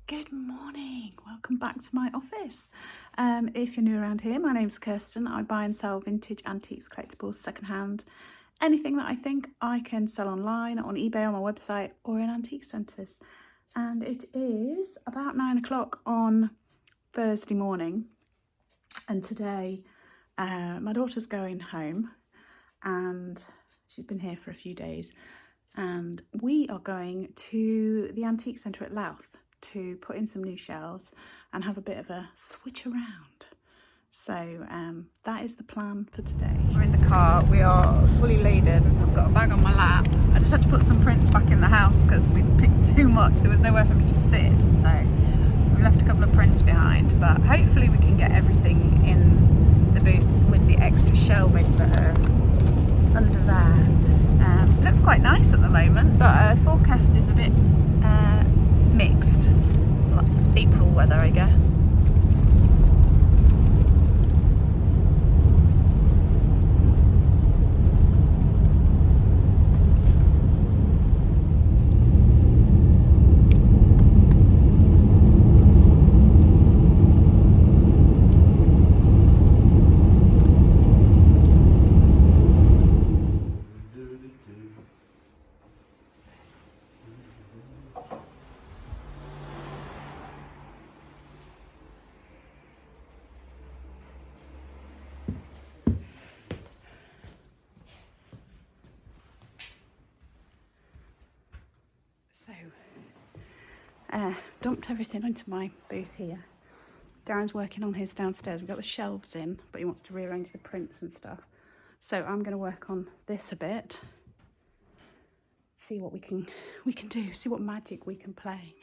Good morning, welcome back to my office. If you're new around here, my name's Kirsten. I buy and sell vintage antiques, collectibles, secondhand, anything that I think I can sell online, on eBay, on my website, or in antique centres. And it is about 9 o'clock on Thursday morning, and today my daughter's going home and she's been here for a few days, and we are going to the antique centre at Louth to put in some new shelves and have a bit of a switch around. So that is the plan for today. We're in the car, we are fully laden. I've got a bag on my lap. I just had to put some prints back in the house because we picked too much. There was nowhere for me to sit, so we left a couple of prints behind, but hopefully we can get everything in the boots with the extra shelving that are under there. It looks quite nice at the moment, but forecast is a bit mixed, like April weather, I guess. So, dumped everything into my booth here. Darren's working on his downstairs. We've got the shelves in, but he wants to rearrange the prints and stuff. So I'm going to work on this a bit. See what we can do. See what magic we can play.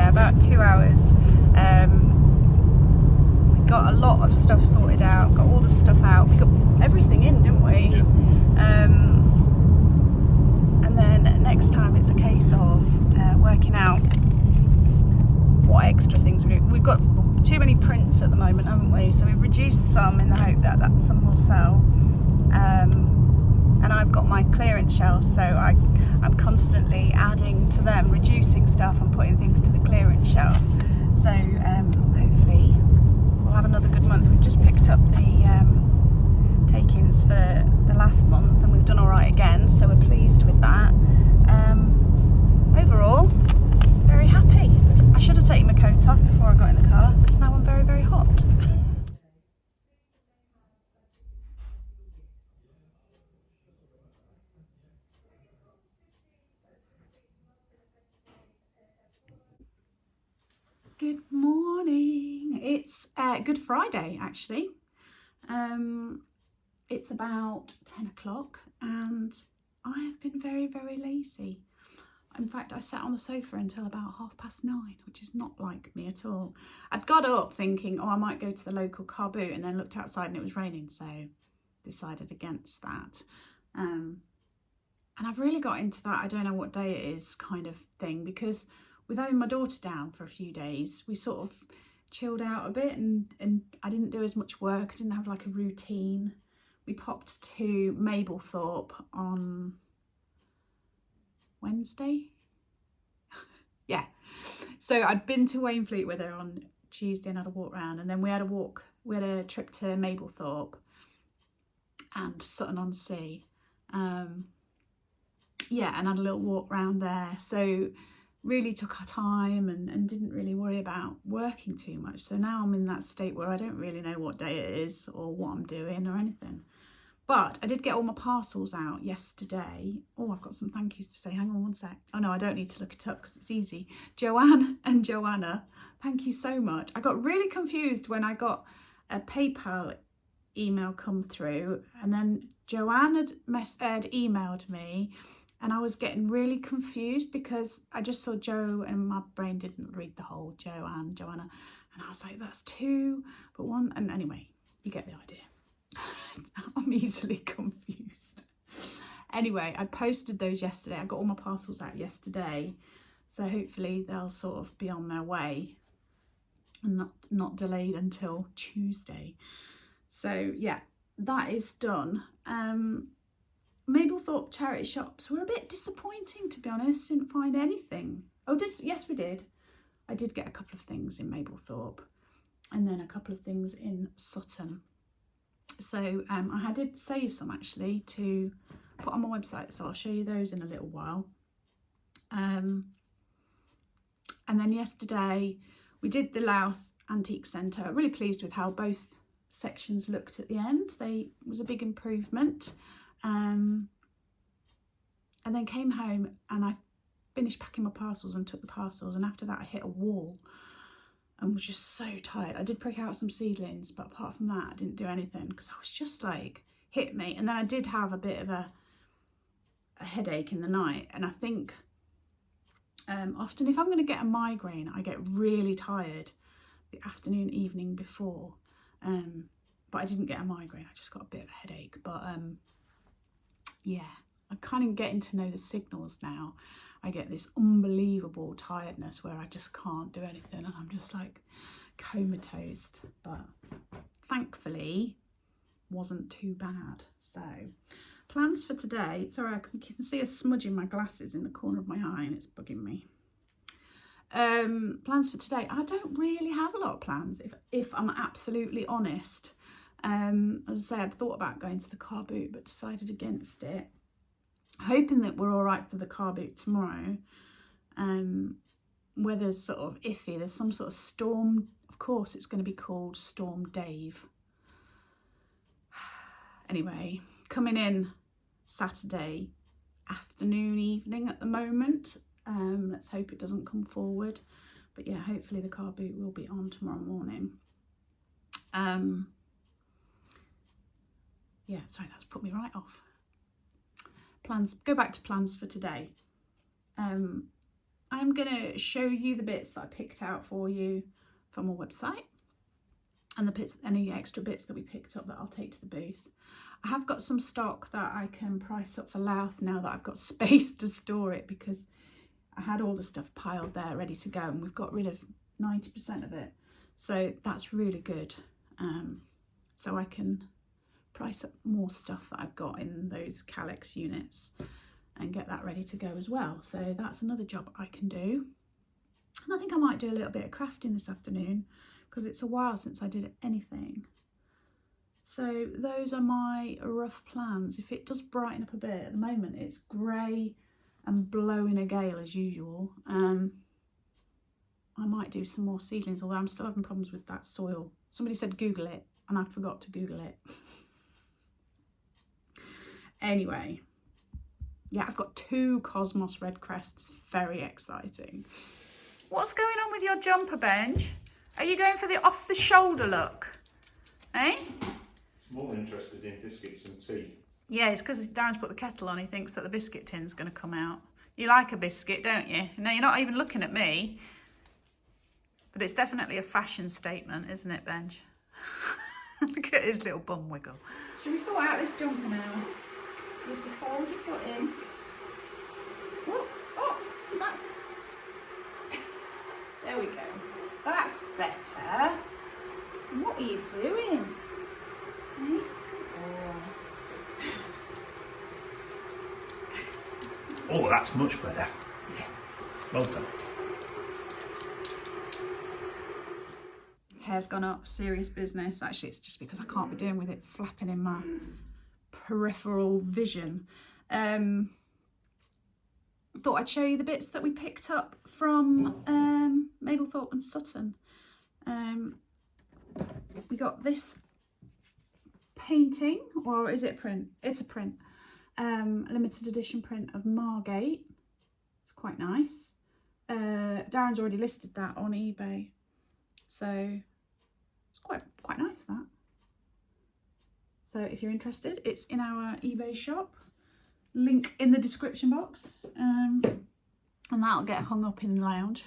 About 2 hours. We got a lot of stuff sorted out, got all the stuff out, we got everything in, didn't we? Yeah. And then next time it's a case of working out what extra things we do. We've got too many prints at the moment, haven't we? So we've reduced some in the hope that some will sell. And I've got my clearance shelves, so I'm constantly adding to them, reducing stuff and putting things to the clearance shelf. So hopefully we'll have another good month. We've just picked up the take-ins for the last month and we've done all right again, so we're pleased with that. Overall, very happy. I should have taken my coat off before I got in the car because now I'm very, very hot. Good morning. It's Good Friday, actually. It's about 10 o'clock and I have been very, very lazy. In fact, I sat on the sofa until about 9:30, which is not like me at all. I'd got up thinking, I might go to the local car boot, and then looked outside and it was raining, so decided against that. And I've really got into that I don't know what day it is kind of thing, because with having my daughter down for a few days, we sort of chilled out a bit, and I didn't do as much work. I didn't have like a routine. We popped to Mablethorpe on Wednesday. Yeah. So I'd been to Wainfleet with her on Tuesday and had a walk round, and then we had a trip to Mablethorpe and Sutton on Sea. Yeah, and had a little walk round there. So really took our time and didn't really worry about working too much. So now I'm in that state where I don't really know what day it is or what I'm doing or anything. But I did get all my parcels out yesterday. Oh, I've got some thank yous to say. Hang on one sec. Oh no, I don't need to look it up because it's easy. Joanne and Joanna, thank you so much. I got really confused when I got a PayPal email come through, and then Joanne had emailed me, and I was getting really confused because I just saw Joe and my brain didn't read the whole Joanna, and I was like, that's two, but one, and anyway, you get the idea. I'm easily confused. Anyway, I posted those yesterday. I got all my parcels out yesterday, so hopefully they'll sort of be on their way and not delayed until Tuesday. So yeah, that is done. Mablethorpe charity shops were a bit disappointing, to be honest. Didn't find anything. Oh, yes, we did. I did get a couple of things in Mablethorpe, and then a couple of things in Sutton. So I did save some actually to put on my website, so I'll show you those in a little while. And then yesterday we did the Louth Antique Centre. Really pleased with how both sections looked at the end. It was a big improvement. And then came home and I finished packing my parcels and took the parcels, and after that I hit a wall and was just so tired. I did prick out some seedlings, but apart from that I didn't do anything because I was just like, hit me. And then I did have a bit of a headache in the night, and I think often if I'm going to get a migraine I get really tired the afternoon, evening before, but I didn't get a migraine, I just got a bit of a headache. But yeah, I'm kind of getting to know the signals now. I get this unbelievable tiredness where I just can't do anything, and I'm just like comatose, but thankfully wasn't too bad. So plans for today, sorry, I can see a smudge in my glasses in the corner of my eye and it's bugging me. Plans for today, I don't really have a lot of plans, if I'm absolutely honest. As I say, I'd thought about going to the car boot but decided against it, hoping that we're all right for the car boot tomorrow. Weather's sort of iffy, there's some sort of storm. Of course it's going to be called Storm Dave. Anyway, coming in Saturday afternoon, evening at the moment. Let's hope it doesn't come forward, but yeah, hopefully the car boot will be on tomorrow morning. Yeah, sorry, that's put me right off. Plans, go back to plans for today. I'm going to show you the bits that I picked out for you from our website, and the bits, any extra bits that we picked up that I'll take to the booth. I have got some stock that I can price up for Louth now that I've got space to store it, because I had all the stuff piled there ready to go and we've got rid of 90% of it. So that's really good. So I can price up more stuff that I've got in those Calyx units and get that ready to go as well. So that's another job I can do. And I think I might do a little bit of crafting this afternoon because it's a while since I did anything. So those are my rough plans. If it does brighten up a bit, at the moment it's grey and blowing a gale as usual. I might do some more seedlings, although I'm still having problems with that soil. Somebody said Google it and I forgot to Google it. Anyway, yeah, I've got 2 Cosmos Red Crests, very exciting. What's going on with your jumper, Benj? Are you going for the off the shoulder look? Eh? More interested in biscuits and tea. Yeah, it's because Darren's put the kettle on. He thinks that the biscuit tin's going to come out. You like a biscuit, don't you? No, you're not even looking at me. But it's definitely a fashion statement, isn't it, Benj? Look at his little bum wiggle. Should we sort out this jumper now? You have to fold your foot in. Oh, that's... There we go. That's better. What are you doing? Eh? Oh, that's much better. Well done. Hair's gone up, serious business. Actually, it's just because I can't be doing with it flapping in my peripheral vision. Thought I'd show you the bits that we picked up from Mablethorpe and Sutton. We got this painting, or is it a print? It's a print. Limited edition print of Margate. It's quite nice. Darren's already listed that on eBay, so it's quite nice, that. So if you're interested, it's in our eBay shop. Link in the description box, and that'll get hung up in the lounge,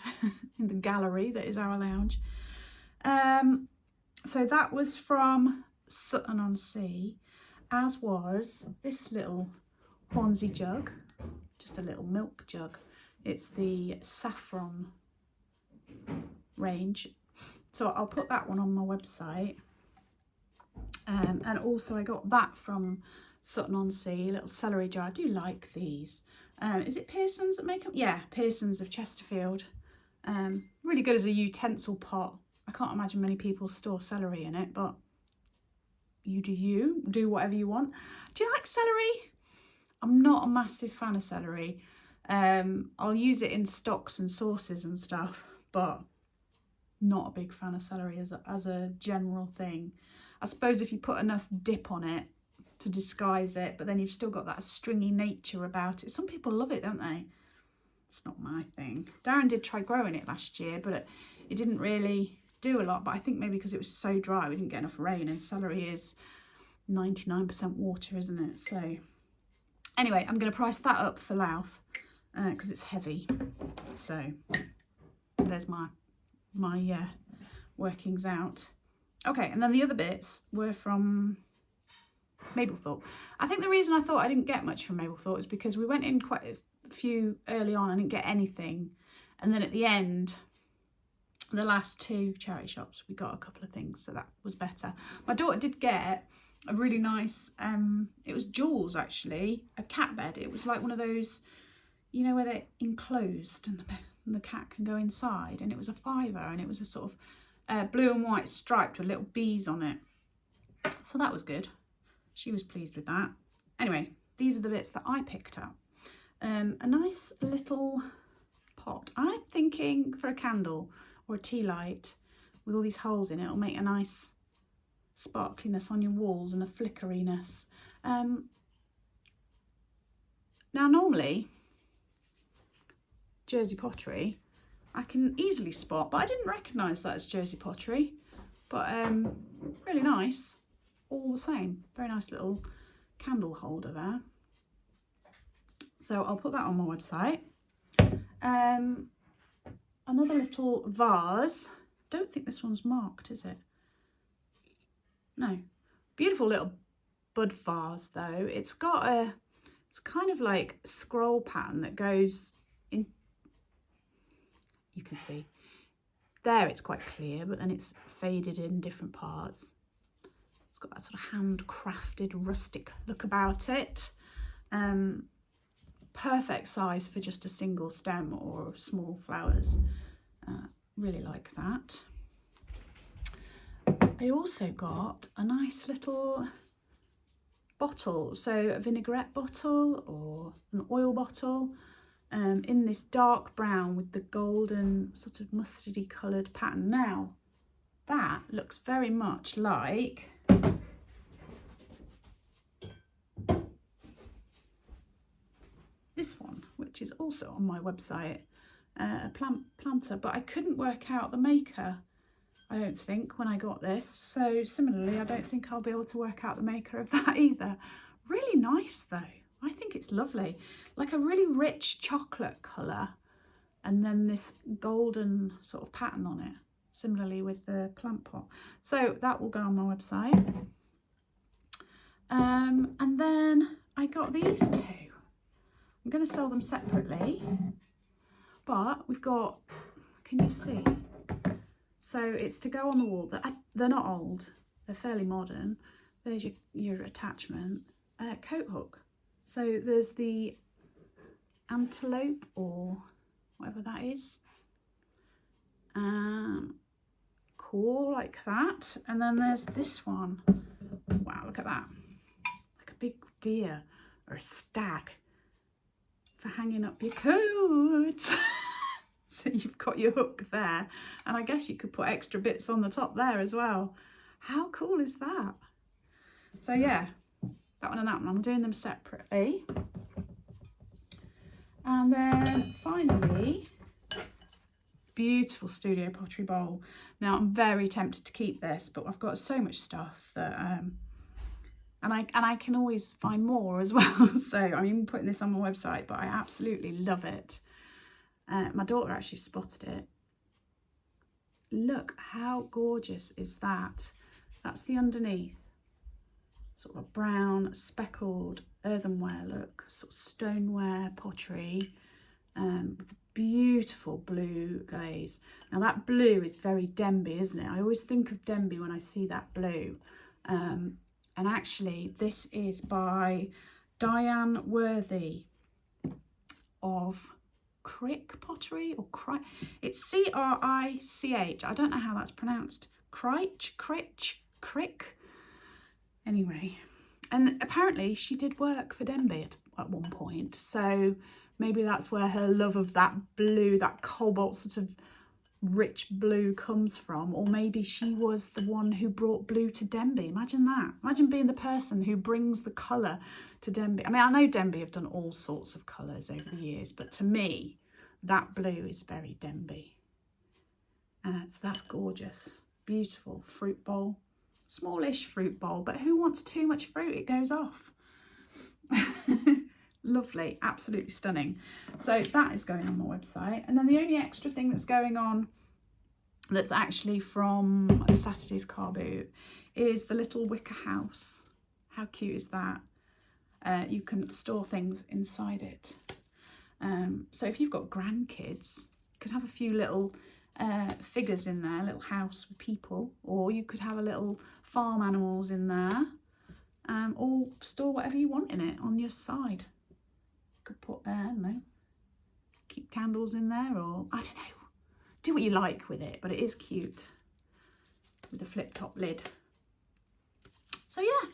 in the gallery that is our lounge. So that was from Sutton-on-Sea, as was this little Hornsey jug, just a little milk jug. It's the saffron range, so I'll put that one on my website. And also I got that from Sutton-on-Sea, little celery jar. I do like these. Is it Pearson's that make them? Yeah, Pearson's of Chesterfield. Really good as a utensil pot. I can't imagine many people store celery in it, but you do whatever you want. Do you like celery? I'm not a massive fan of celery. I'll use it in stocks and sauces and stuff, but not a big fan of celery as a general thing. I suppose if you put enough dip on it to disguise it, but then you've still got that stringy nature about it. Some people love it, don't they? It's not my thing. Darren did try growing it last year, but it didn't really do a lot. But I think maybe because it was so dry, we didn't get enough rain, and celery is 99% water, isn't it? So anyway, I'm going to price that up for Louth because it's heavy. So there's my workings out. Okay, and then the other bits were from Mablethorpe. I think the reason I thought I didn't get much from Mablethorpe is because we went in quite a few early on. I didn't get anything, and then at the end, the last two charity shops, we got a couple of things, so that was better. My daughter did get a really nice, it was Jules actually, a cat bed. It was like one of those, you know, where they're enclosed and the cat can go inside, and it was a £5, and it was a sort of blue and white striped with little bees on it. So that was good. She was pleased with that. Anyway, these are the bits that I picked up. A nice little pot. I'm thinking for a candle or a tea light with all these holes in it, it'll make a nice sparkliness on your walls and a flickeriness. Now normally, Jersey pottery, I can easily spot, but I didn't recognise that as Jersey pottery. But really nice, all the same. Very nice little candle holder there. So I'll put that on my website. Another little vase. Don't think this one's marked, is it? No. Beautiful little bud vase though. It's kind of like scroll pattern that goes in. You can see there it's quite clear, but then it's faded in different parts. It's got that sort of handcrafted rustic look about it. Perfect size for just a single stem or small flowers. Really like that. I also got a nice little bottle, so a vinaigrette bottle or an oil bottle, in this dark brown with the golden sort of mustardy coloured pattern. Now that looks very much like this one, which is also on my website, a planter, but I couldn't work out the maker, I don't think, when I got this. So similarly, I don't think I'll be able to work out the maker of that either. Really nice though. I think it's lovely. Like a really rich chocolate colour, and then this golden sort of pattern on it, similarly with the plant pot. So that will go on my website. And then I got these two. I'm going to sell them separately, but we've got Can you see? So it's to go on the wall. They're not old. They're fairly modern. There's your attachment. Coat hook. So there's the antelope or whatever that is. Cool, like that. And then there's this one. Wow, look at that. Like a big deer or a stag for hanging up your coat. So you've got your hook there, and I guess you could put extra bits on the top there as well. How cool is that? So yeah, that one and that one, I'm doing them separately. And then finally, beautiful studio pottery bowl. Now I'm very tempted to keep this, but I've got so much stuff that and I can always find more as well. So I'm even putting this on my website, but I absolutely love it. My daughter actually spotted it. Look how gorgeous is that. That's the underneath, sort of a brown speckled earthenware look, sort of stoneware pottery, with beautiful blue glaze. Now that blue is very Denby, isn't it? I always think of Denby when I see that blue. And actually this is by Diane Worthy of Crick Pottery, or it's C-R-I-C-H. I don't know how that's pronounced. Crick. Anyway, and apparently she did work for Denby at one point, so maybe that's where her love of that blue, that cobalt sort of rich blue comes from, or maybe she was the one who brought blue to Denby. Imagine that. Imagine being the person who brings the colour to Denby. I mean, I know Denby have done all sorts of colours over the years, but to me, that blue is very Denby. So that's gorgeous. Beautiful fruit bowl. Smallish fruit bowl, but who wants too much fruit? It goes off. Lovely, absolutely stunning. So that is going on my website. And then the only extra thing that's going on that's actually from Saturday's car boot is the little wicker house. How cute is that? You can store things inside it. So if you've got grandkids, you can have a few little figures in there, a little house with people, or you could have a little farm animals in there, or store whatever you want in it on your side. Could put, I don't know, keep candles in there, or I don't know, do what you like with it, but it is cute with a flip top lid. So yeah,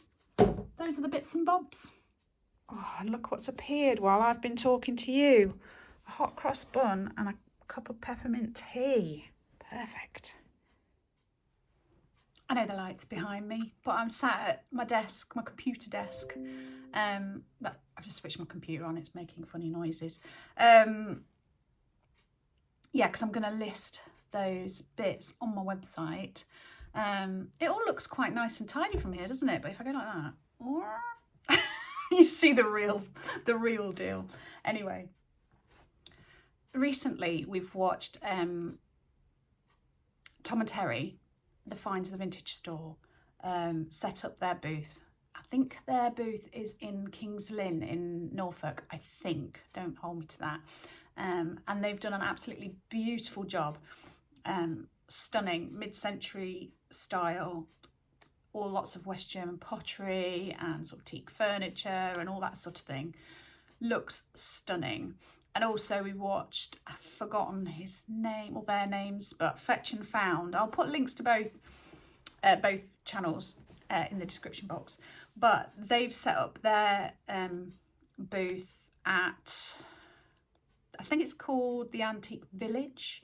those are the bits and bobs. Oh, and look what's appeared while I've been talking to you. A hot cross bun and a cup of peppermint tea. Perfect. I know the light's behind me, but I'm sat at my desk, my computer desk. I've just switched my computer on, it's making funny noises. Yeah, because I'm going to list those bits on my website. It all looks quite nice and tidy from here, doesn't it? But if I go like that, you see the real deal. Anyway, recently we've watched Tom and Terry, the Finds of the Vintage Store, set up their booth. I think their booth is in King's Lynn in Norfolk, I think. Don't hold me to that. And they've done an absolutely beautiful job. Stunning, mid-century style, all lots of West German pottery and sort of teak furniture and all that sort of thing. Looks stunning. And also we watched, I've forgotten his name or their names, but Fetch and Found. I'll put links to both channels in the description box. But they've set up their booth at, I think it's called the Antique Village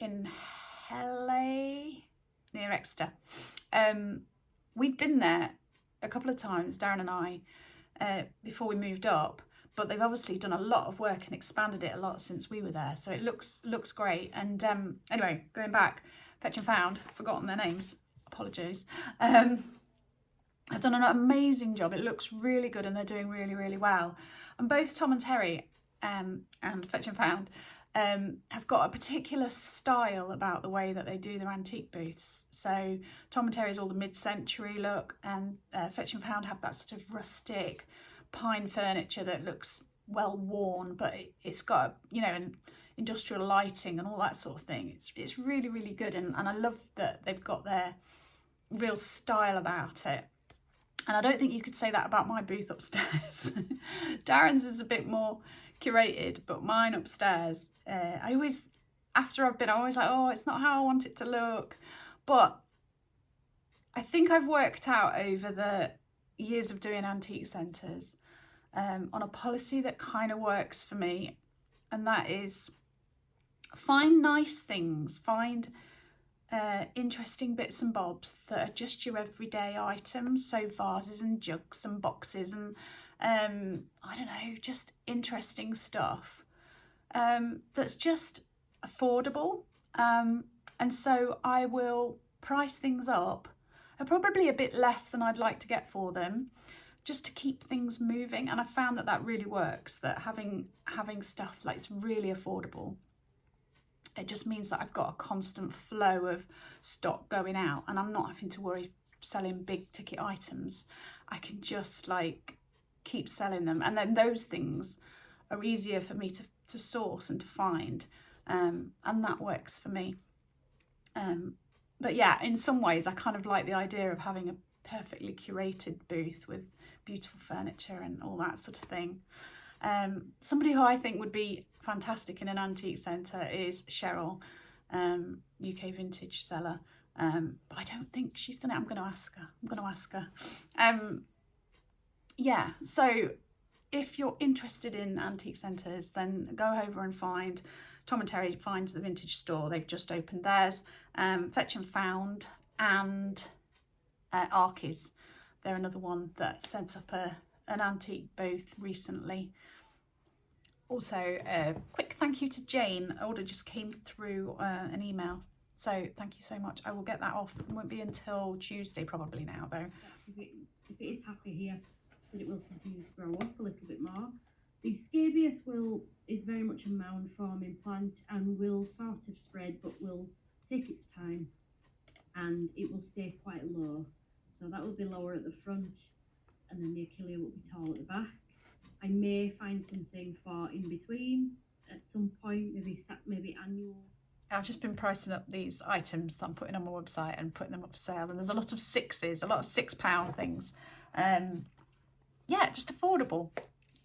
in Helle, near Exeter. We'd been there a couple of times, Darren and I, before we moved up. But they've obviously done a lot of work and expanded it a lot since we were there. So it looks great. And anyway, going back, Fetch and Found, forgotten their names, apologies. I've done an amazing job. It looks really good and they're doing really, really well. And both Tom and Terry and Fetch and Found have got a particular style about the way that they do their antique booths. So Tom and Terry is all the mid-century look, and Fetch and Found have that sort of rustic pine furniture that looks well worn, but it's got, you know, an industrial lighting and all that sort of thing. It's really, really good, and I love that they've got their real style about it. And I don't think you could say that about my booth upstairs. Darren's is a bit more curated, but mine upstairs, I always, after I've been, I'm always like, oh, it's not how I want it to look. But I think I've worked out over the years of doing antique centres on a policy that kind of works for me, and that is find nice things, find interesting bits and bobs that are just your everyday items, so vases and jugs and boxes and I don't know, just interesting stuff that's just affordable, and so I will price things up probably a bit less than I'd like to get for them, just to keep things moving. And I found that really works, that having stuff like it's really affordable, it just means that I've got a constant flow of stock going out, and I'm not having to worry selling big ticket items. I can just like keep selling them, and then those things are easier for me to source and to find, and that works for me. But yeah, in some ways I kind of like the idea of having a perfectly curated booth with beautiful furniture and all that sort of thing. Somebody who I think would be fantastic in an antique centre is Cheryl, UK vintage seller, but I don't think she's done it. I'm going to ask her. Yeah, so if you're interested in antique centres, then go over and find Tom and Terry Finds the Vintage Store. They've just opened theirs. Fetch and Found and Arkies. They're another one that sent up an antique booth recently. Also, a quick thank you to Jane. Order just came through an email. So thank you so much. I will get that off. It won't be until Tuesday probably now though. If it is happy here, then it will continue to grow up a little bit more. The scabious is very much a mound forming plant and will sort of spread, but will take its time, and it will stay quite low. So that will be lower at the front, and then the Achillea will be tall at the back. I may find something for in between at some point, maybe annual. I've just been pricing up these items that I'm putting on my website and putting them up for sale, and there's a lot of sixes, a lot of £6 things. Yeah, just affordable.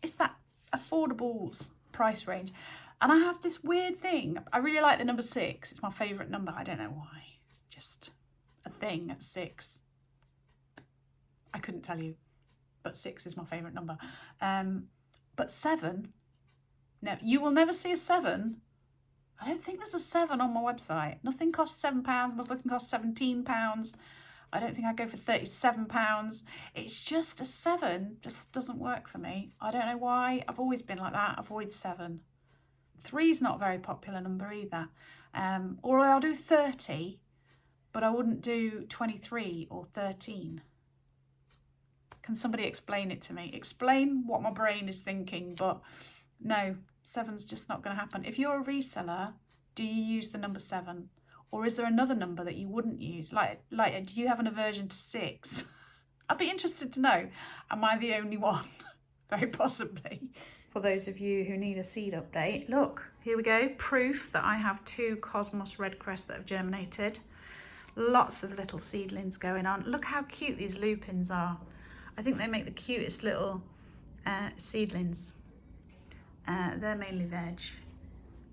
It's that affordable price range. And I have this weird thing. I really like the number 6. It's my favourite number. I don't know why. It's just a thing at 6. I couldn't tell you, but 6 is my favourite number. But 7, no, you will never see a 7. I don't think there's a 7 on my website. Nothing costs £7, nothing costs £17. I don't think I'd go for £37. It's just a 7, just doesn't work for me. I don't know why. I've always been like that. Avoid 7. 3's not a very popular number either. Or I'll do 30, but I wouldn't do 23 or 13. Can somebody explain it to me? Explain what my brain is thinking, but no, 7's just not going to happen. If you're a reseller, do you use the number 7? Or is there another number that you wouldn't use? Like, do you have an aversion to 6? I'd be interested to know. Am I the only one? Very possibly. For those of you who need a seed update, look, here we go. Proof that I have 2 Cosmos Redcrest that have germinated. Lots of little seedlings going on. Look how cute these lupins are. I think they make the cutest little seedlings. They're mainly veg.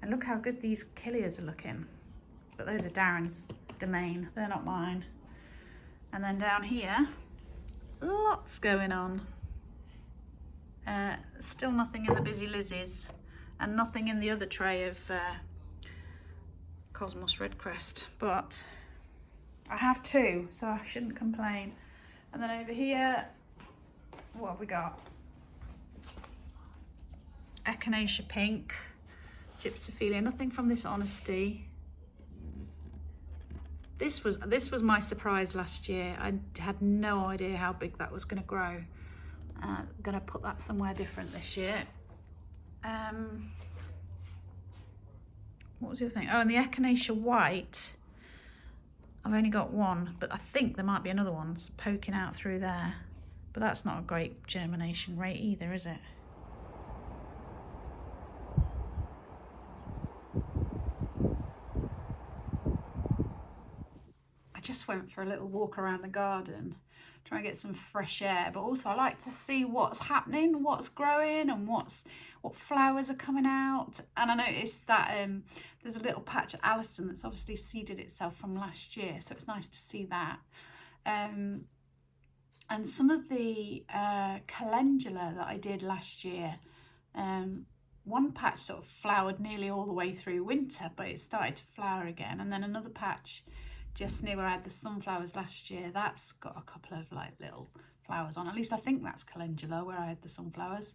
And look how good these Kilias are looking. But those are Darren's domain. They're not mine. And then down here, lots going on. Still nothing in the Busy Lizzies, and nothing in the other tray of Cosmos Redcrest. But I have 2, so I shouldn't complain. And then over here, what have we got? Echinacea Pink, Gypsophilia, nothing from this Honesty. This was my surprise last year. I had no idea how big that was going to grow. I'm going to put that somewhere different this year. What was the other thing? Oh, and the Echinacea White. I've only got 1, but I think there might be another one poking out through there. But that's not a great germination rate either, is it? just went for a little walk around the garden, try and get some fresh air, but also I like to see what's happening, what's growing, and what flowers are coming out. And I noticed that there's a little patch of Alison that's obviously seeded itself from last year, so it's nice to see that. And some of the calendula that I did last year, one patch sort of flowered nearly all the way through winter, but it started to flower again. And then another patch just near where I had the sunflowers last year, that's got a couple of like little flowers on. At least I think that's calendula where I had the sunflowers.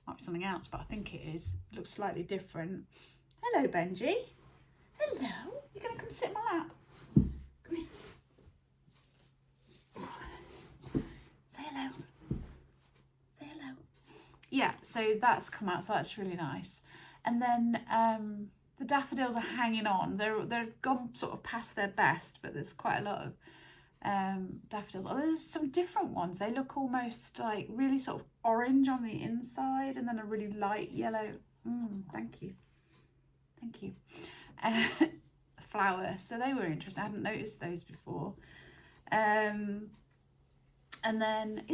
Might be something else, but I think it is. It looks slightly different. Hello, Benji. Hello. You're going to come sit in my lap? Come here. Say hello. Say hello. Yeah, so that's come out, so that's really nice. And then the daffodils are hanging on. They've gone sort of past their best, but there's quite a lot of daffodils. Oh, there's some different ones. They look almost like really sort of orange on the inside, and then a really light yellow. Thank you. Flower. So they were interesting. I hadn't noticed those before. And then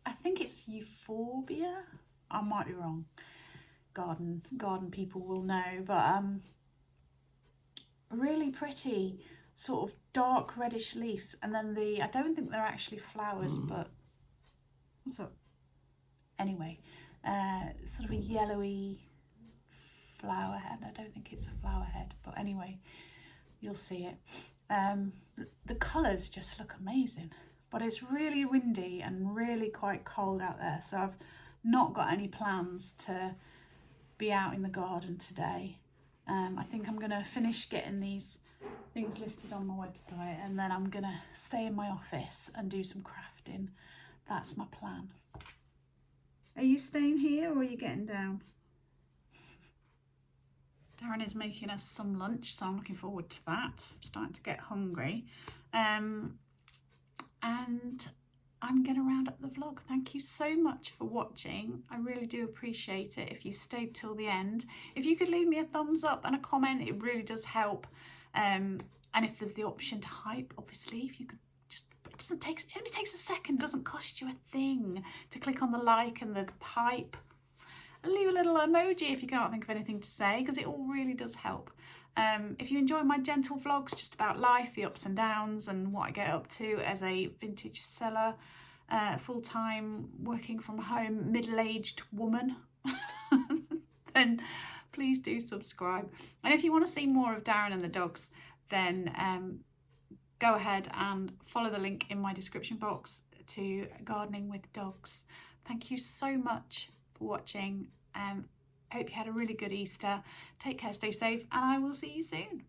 I think it's euphorbia. I might be wrong. Garden people will know, but really pretty sort of dark reddish leaf, and then I don't think they're actually flowers, but what's up? Anyway, sort of a yellowy flower head. I don't think it's a flower head, but anyway, you'll see it. The colours just look amazing, but it's really windy and really quite cold out there, so I've not got any plans to be out in the garden today. I think I'm going to finish getting these things listed on my website, and then I'm going to stay in my office and do some crafting. That's my plan. Are you staying here or are you getting down? Darren is making us some lunch, so I'm looking forward to that. I'm starting to get hungry. And I'm going to round up the vlog. Thank you so much for watching. I really do appreciate it if you stayed till the end. If you could leave me a thumbs up and a comment, it really does help. And if there's the option to hype, obviously, if you could just, it only takes a second, doesn't cost you a thing to click on the like and the hype. And leave a little emoji if you can't think of anything to say, because it all really does help. If you enjoy my gentle vlogs just about life, the ups and downs, and what I get up to as a vintage seller, full-time, working from home, middle-aged woman, then please do subscribe. And if you want to see more of Darren and the dogs, then go ahead and follow the link in my description box to Gardening with Dogs. Thank you so much for watching. Hope you had a really good Easter. Take care, stay safe, and I will see you soon.